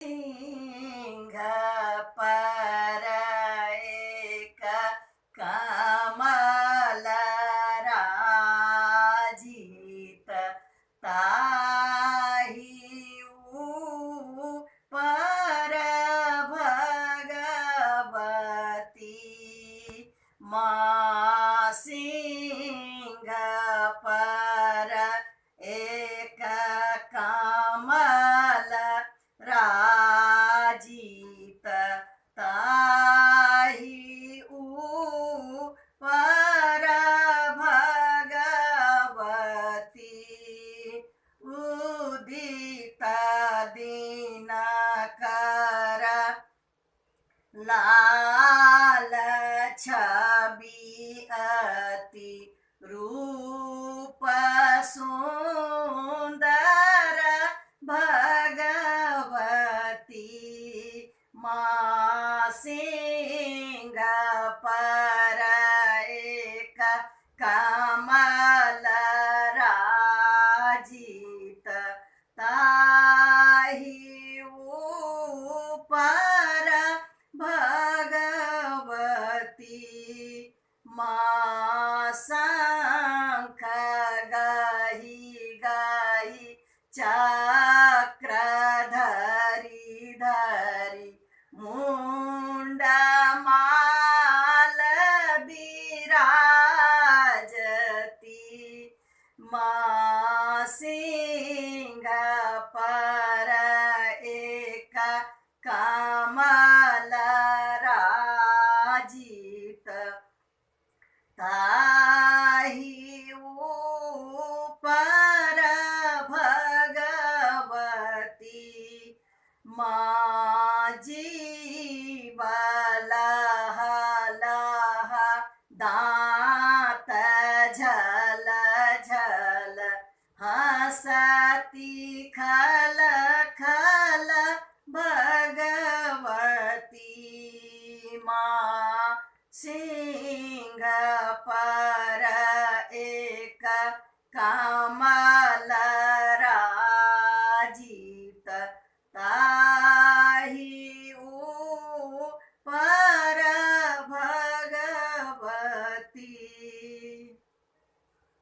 सिंह पर एक कमल राजीत ताहि ऊपर भगवती माँ सिंह पर एक कमल राजीत ताहि ऊपर भगवती उदित दिनकर लाल छवि अति रूप सुंदर भगवती माँ सिंह पर एक कमल राजीत ताहि ऊपर भगवती माँ शंख गही गही चक्र धरी धरी मुंड माल विराजती माँ सिंह पर एक कमल राजीत ताहि ऊपर भगवती माँ जीव लह लह दांत झल झल हंसती खल खल भगवती माँ सिंह पर एक कमल राजीत ता